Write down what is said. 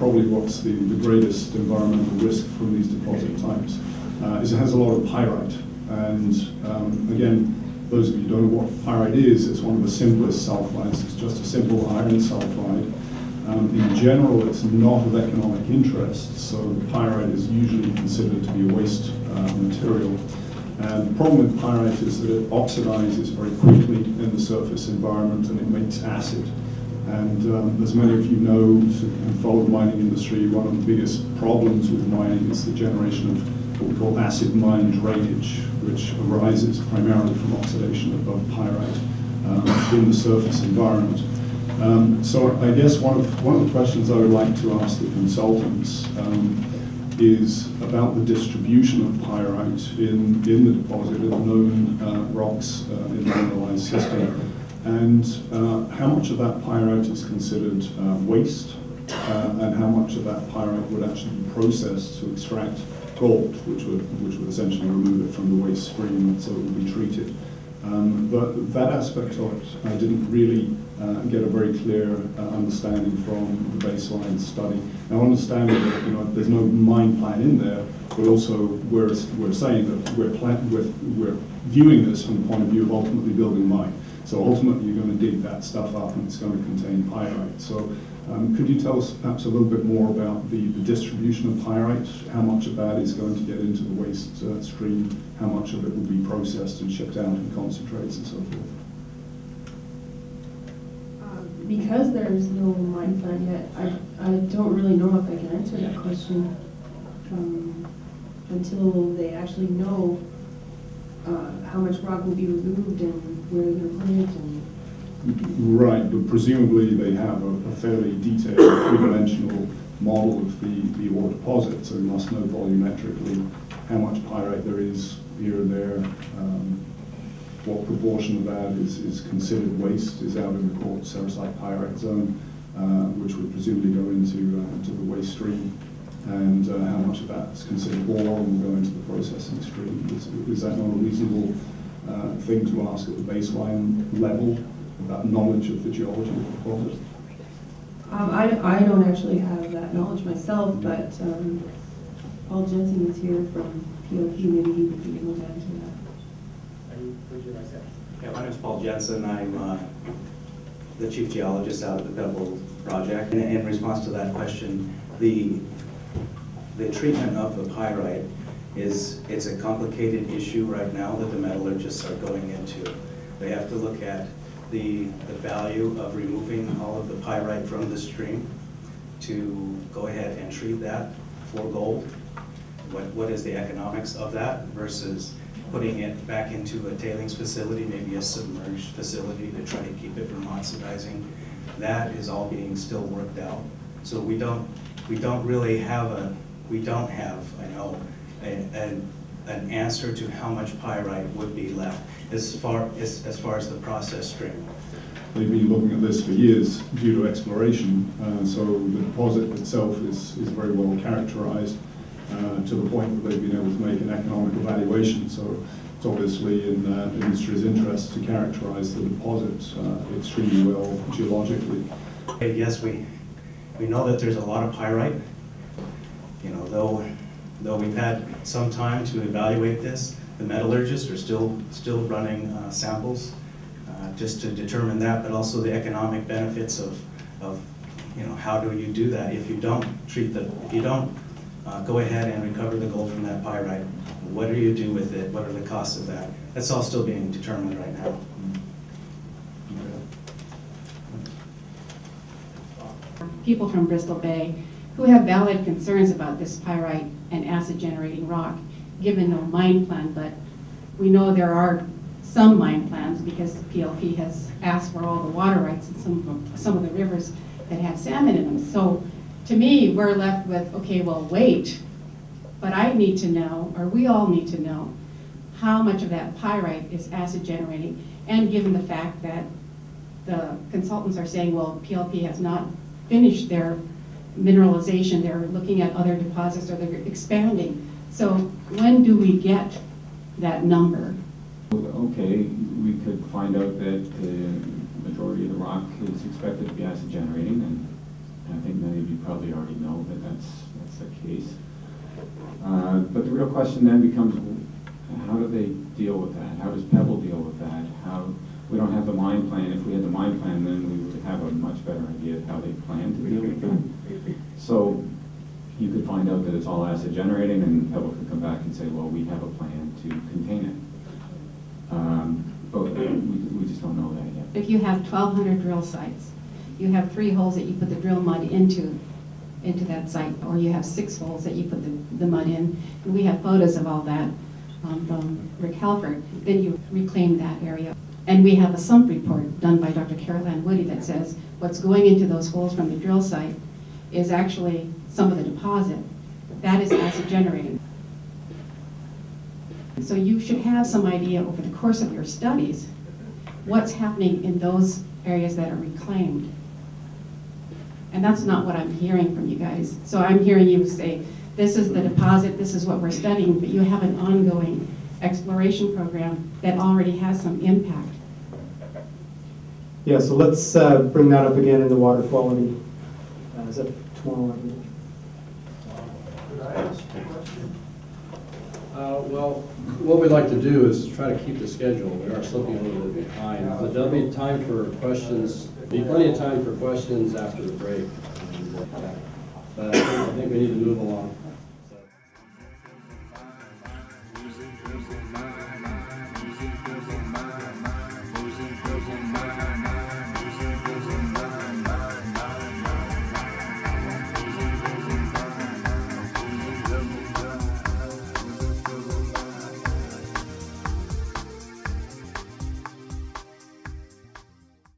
probably what's the greatest environmental risk from these deposit types, is it has a lot of pyrite. And again, those of you who don't know what pyrite is, it's one of the simplest sulfides. It's just a simple iron sulfide. In general, it's not of economic interest, so pyrite is usually considered to be a waste material. And the problem with pyrite is that it oxidizes very quickly in the surface environment and it makes acid. And as many of you know, who follow the mining industry, one of the biggest problems with mining is the generation of what we call acid mine drainage, which arises primarily from oxidation of pyrite in the surface environment. So I guess one of the questions I would like to ask the consultants is about the distribution of pyrite in the deposit, in the known rocks in the mineralized system, and how much of that pyrite is considered waste, and how much of that pyrite would actually be processed to extract gold, which would essentially remove it from the waste stream so it would be treated. But that aspect of it, I didn't really get a very clear understanding from the baseline study. Now, understanding that there's no mine plan in there, but also we're saying that we're viewing this from the point of view of ultimately building a mine. So ultimately, you're going to dig that stuff up, and it's going to contain pyrite. So could you tell us perhaps a little bit more about the distribution of pyrite? How much of that is going to get into the waste stream? How much of it will be processed and shipped out in concentrates and so forth? Because there's no mine plan yet, I don't really know if I can answer that question until they actually know how much rock will be removed and where they're going to put it. Right, but presumably they have a fairly detailed three-dimensional model of the ore deposit, so you must know volumetrically how much pyrite there is here and there, what proportion of that is considered waste, is out in the quartz-sericite pyrite zone, which would presumably go into the waste stream, and how much of that is considered ore and will go into the processing stream. Is that not a reasonable thing to ask at the baseline level about knowledge of the geology of the deposit? I don't actually have that knowledge myself, but Paul Jensen is here from PLP. Maybe he would be able to answer that. Yeah, my name is Paul Jensen. I'm the chief geologist out at the Pebble project. And in response to that question, the treatment of the pyrite it's a complicated issue right now that the metallurgists are going into. They have to look at the value of removing all of the pyrite from the stream to go ahead and treat that for gold. What is the economics of that versus putting it back into a tailings facility, maybe a submerged facility to try to keep it from oxidizing. That is all being still worked out. So we don't really have I know an answer to how much pyrite would be left as far as the process stream. They've been looking at this for years due to exploration, so the deposit itself is very well characterized to the point that they've been able to make an economic evaluation. So it's obviously in the industry's interest to characterize the deposit extremely well geologically. Yes, we know that there's a lot of pyrite. Though we've had some time to evaluate this, the metallurgists are still running samples just to determine that, but also the economic benefits of how do you do that if you don't go ahead and recover the gold from that pyrite. What do you do with it? What are the costs of that? That's all still being determined right now. People from Bristol Bay who have valid concerns about this pyrite and acid generating rock, given no mine plan, but we know there are some mine plans because PLP has asked for all the water rights in some of the rivers that have salmon in them. So to me, we're left with, okay, well, wait, but I need to know, or we all need to know, how much of that pyrite is acid generating, and given the fact that the consultants are saying, well, PLP has not finished their mineralization, they're looking at other deposits or they're expanding. So when do we get that number? Okay, we could find out that the majority of the rock is expected to be acid generating, and I think many of you probably already know that that's the case. But the real question then becomes, how do they deal with that? How does Pebble deal with that? We don't have the mine plan. If we had the mine plan, then we would have a much better idea of how they plan to deal with that. So you could find out that it's all acid generating, and Pebble could come back and say, well, we have a plan to contain it. But we just don't know that yet. If you have 1,200 drill sites, you have 3 holes that you put the drill mud into that site, or you have 6 holes that you put the mud in, and we have photos of all that from Rick Halford, then you reclaim that area. And we have a sump report done by Dr. Carol Ann Woody that says what's going into those holes from the drill site is actually some of the deposit. That is acid generating. So you should have some idea over the course of your studies what's happening in those areas that are reclaimed. And that's not what I'm hearing from you guys. So I'm hearing you say, this is the deposit, this is what we're studying, but you have an ongoing exploration program that already has some impact. Yeah, so let's bring that up again in the water quality. Is that tomorrow? Could I ask a question? Well, what we'd like to do is try to keep the schedule. We are slipping a little bit behind. But there'll be time for questions. There'll be plenty of time for questions after the break. But I think we need to move along.